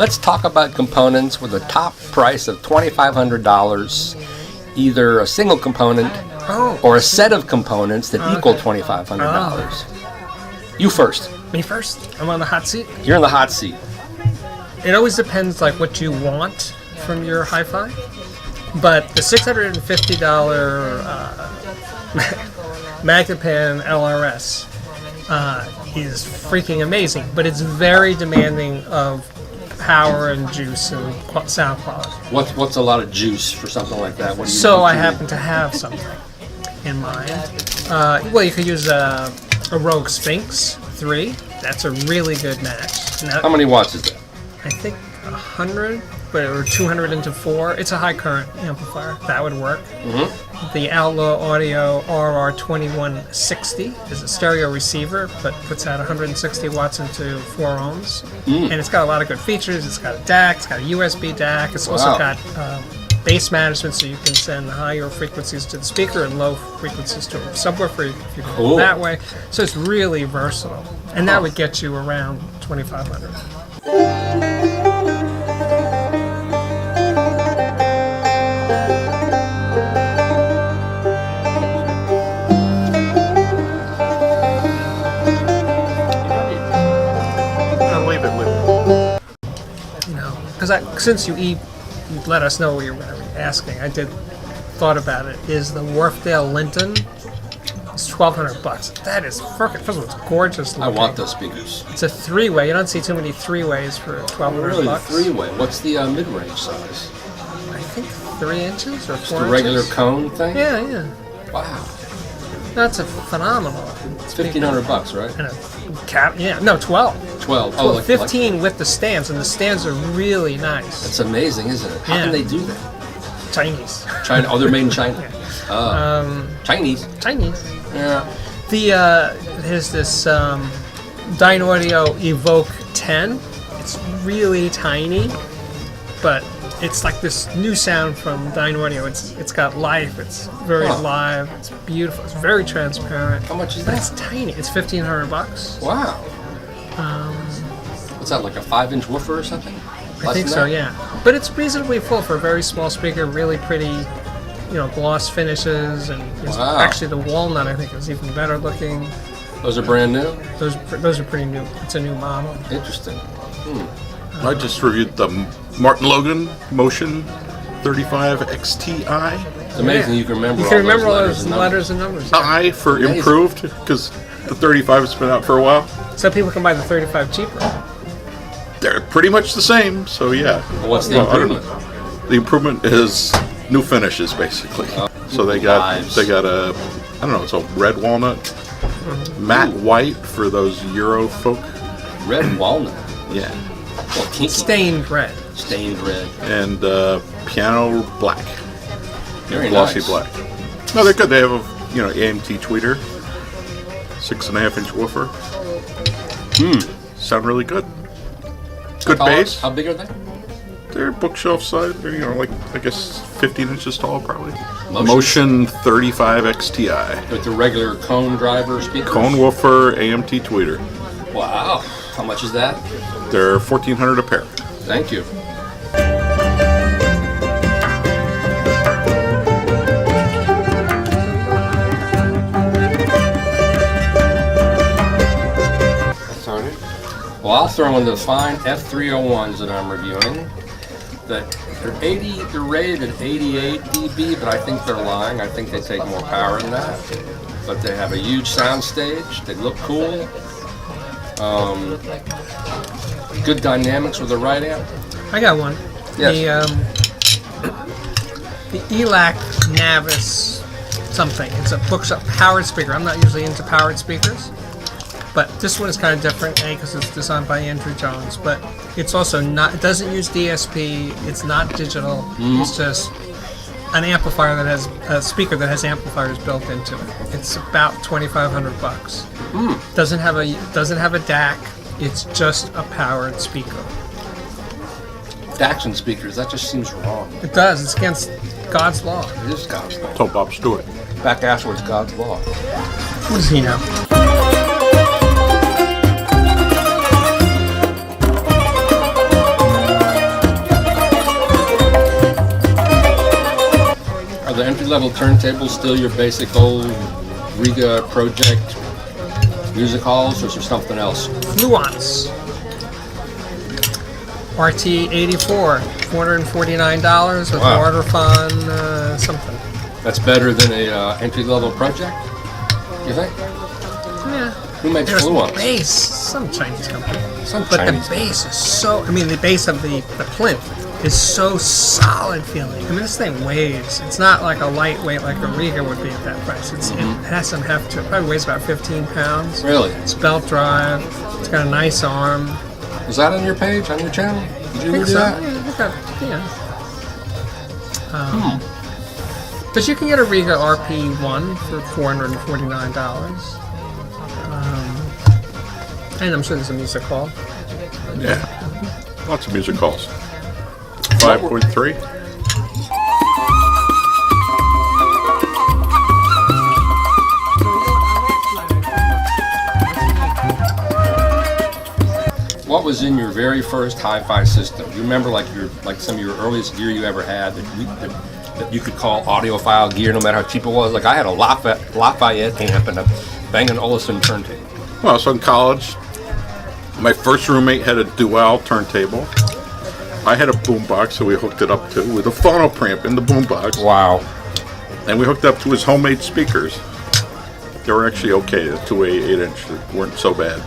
Let's talk about components with a top price of $2,500, either a single component or a set of components that equal $2,500. You first. Me first? I'm on the hot seat? You're in the hot seat. It always depends like what you want from your hi-fi. But the $650 Magnapan LRS is freaking amazing, but it's very demanding of power and juice and sound quality. What's a lot of juice for something like that? What do you So I happen to have something in mind. Well, you could use a Rogue Sphinx 3. That's a really good match. Now, how many watts is that? I think 100, or 200 into 4. It's a high current amplifier. That would work. Mm-hmm. The Outlaw Audio RR2160 is a stereo receiver, but puts out 160 watts into 4 ohms. And it's got a lot of good features. It's got a DAC, it's got a USB DAC. It's also got bass management, so you can send higher frequencies to the speaker and low frequencies to a subwoofer if you go that way. So it's really versatile. And that would get you around $2,500. Since you let us know what you're asking, I thought about it. Is the Wharfdale Linton? It's $1,200. That is first of all, it's gorgeous looking. I want those speakers. It's a 3-way. You don't see too many 3-ways for $1,200. Really, 3-way. What's the mid-range size? I think 3 inches or 4 inches. The regular cone thing? Yeah. Wow. That's a phenomenal. It's $1,500, right? And a cap? Yeah, no, 12. 12. Oh, 15 with the stands, and the stands are really nice. That's amazing, isn't it? How can they do that? Chinese. China. Oh, they're made in China. Chinese. Yeah. There's this Dyne Audio Evoke 10. It's really tiny, but it's like this new sound from Dyne Audio. It's got life. It's very live. It's beautiful. It's very transparent. How much is that? It's tiny. It's $1,500. Wow. What's that, like a 5-inch woofer or something? I think so, yeah. But it's reasonably full for a very small speaker. Really pretty, gloss finishes, and actually the walnut I think is even better looking. Those are brand new? Those are pretty new. It's a new model. Interesting. I just reviewed the Martin Logan Motion 35 XTI. It's amazing you can remember all those letters and numbers. I for amazing. Improved, because the 35 has been out for a while. So people can buy the 35 cheaper. They're pretty much the same, so yeah. Well, what's the improvement? The improvement is new finishes, basically. So they got a, I don't know, it's a red walnut, matte white for those Euro folk. Red walnut? Yeah. Well, kinky. Stained red. And piano black. Very glossy nice. Black. No, they're good. They have a AMT tweeter, 6.5-inch woofer. Sound really good. Good bass. How big are they? They're bookshelf size. They're like I guess 15 inches tall probably. Motion 35 XTI. With the regular cone driver speakers. Cone woofer, AMT tweeter. Wow. How much is that? They're $1,400 a pair. Thank you. Well, I'll throw in the fine F301s that I'm reviewing. They're rated at 88 dB, but I think they're lying. I think they take more power than that. But they have a huge sound stage. They look cool. Good dynamics with the right amp. I got one. Yes. The ELAC Navis something. It's a bookshelf powered speaker. I'm not usually into powered speakers, but this one is kind of different, because it's designed by Andrew Jones, but it's also not, it doesn't use DSP, it's not digital, it's just an amplifier that has, a speaker that has amplifiers built into it. It's about $2,500. Doesn't have a DAC, it's just a powered speaker. DACs and speakers, that just seems wrong. It does, it's against God's law. It is God's law. Told Bob Stewart. Back afterwards, God's law. What does he know? Are the entry-level turntables still your basic old Riga Project music halls, or is there something else? Fluence. RT84, $449 with Wow. water fun, something. That's better than a entry-level Project, you think? Yeah. Who makes There's Fluence? bass, some Chinese company. Some But Chinese the bass is so, the bass of the plinth is so solid feeling. This thing weighs. It's not like a lightweight like a Riga would be at that price. It has some heft to it. Probably weighs about 15 pounds. Really? It's belt drive. It's got a nice arm. Is that on your page, on your channel? Did you I think ever do so. that? Yeah, look at, But you can get a Riga RP1 for $449. And I'm sure there's a music hall. Yeah. Lots of music halls. 5.3. What was in your very first hi-fi system? You remember like some of your earliest gear you ever had that you could call audiophile gear, no matter how cheap it was? Like I had a Lafayette amp and a Bang & Olufsen turntable. Well, so in college, my first roommate had a dual turntable. I had a boombox, so we hooked it up to with a phono preamp in the boombox. Wow. And we hooked up to his homemade speakers. They were actually okay. The 2A 8-inch weren't so bad.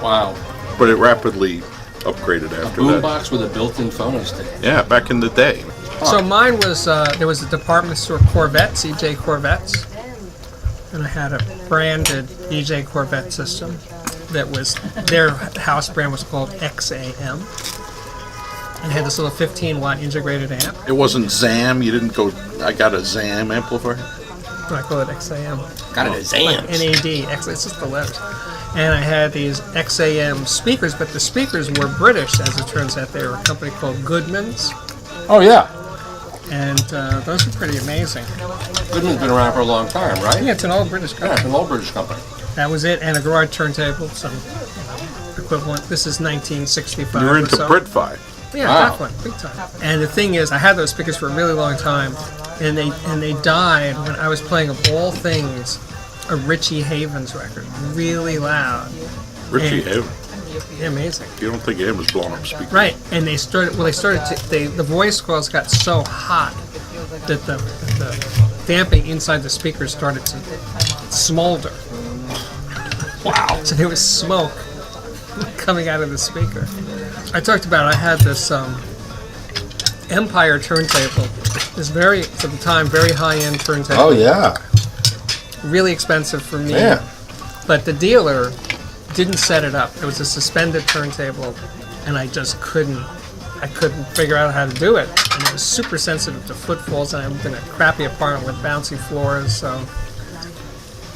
Wow. But it rapidly upgraded after that. Boombox with a built-in phono stick. Yeah, back in the day. So mine was, there was a department store Corvettes, EJ Corvettes. And I had a branded EJ Corvette system that was, their house brand was called XAM. And had this little 15-watt integrated amp. It wasn't ZAM. You didn't go, I got a ZAM amplifier. I call it XAM. Got it as amps. NAD, it's just the letters. And I had these XAM speakers, but the speakers were British, as it turns out. They were a company called Goodman's. Oh yeah. And those are pretty amazing. Goodman's been around for a long time, right? Yeah, it's an old British Yeah, company. it's an old British company. That was it, and a garage turntable, some equivalent. This is 1965 You're or into so. Brit-Fi. Yeah, Wow. definitely, big time. And the thing is, I had those speakers for a really long time, and they died when I was playing, of all things, a Richie Havens record, really loud. Richie And- Havens. Yeah, amazing. You don't think him was blowing up speakers? Right, and the voice coils got so hot that the damping inside the speakers started to smolder. Wow. So there was smoke coming out of the speaker. I talked about I had this Empire turntable. This very, at the time, very high-end turntable. Oh yeah. Really expensive for me. Yeah. But the dealer didn't set it up. It was a suspended turntable, and I just couldn't figure out how to do it. And it was super sensitive to footfalls, and I lived in a crappy apartment with bouncy floors, so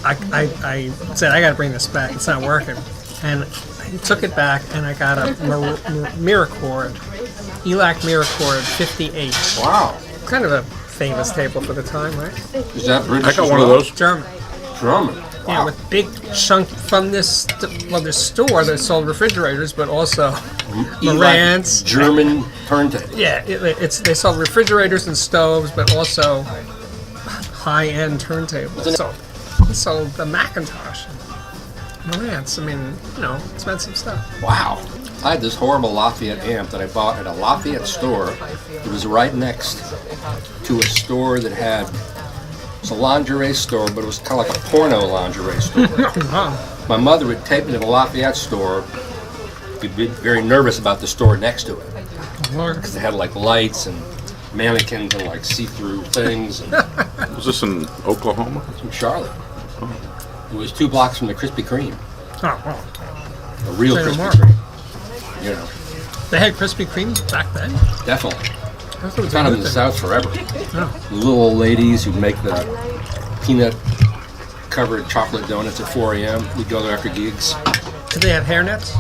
I said, I gotta bring this back. It's not working. And I took it back, and I got a Miracord, ELAC Miracord 50H. Wow. Kind of a famous table for the time, right? Is that British? I got as one of well? those. German. German. Yeah, Wow. with big chunk from this store that sold refrigerators, but also Marantz. German turntable. Yeah, they sold refrigerators and stoves, but also high-end turntables. So they sold the Macintosh, Marantz. Expensive stuff. Wow. I had this horrible Lafayette amp that I bought at a Lafayette store. It was right next to a store that had, it was a lingerie store, but it was kind of like a porno lingerie store. My mother would take me to the Lafayette store. She'd be very nervous about the store next to it, because they had like lights and mannequins and like see-through things. And Was this in Oklahoma? from Charlotte. It was 2 blocks from the Krispy Kreme, Oh, wow. a real Say no Krispy more. Kreme. You know, They had Krispy Kremes back then. definitely. That's what Found them in the South forever. The little old ladies who'd make the peanut-covered chocolate donuts at 4 a.m. We'd go there after gigs. Did they have hairnets?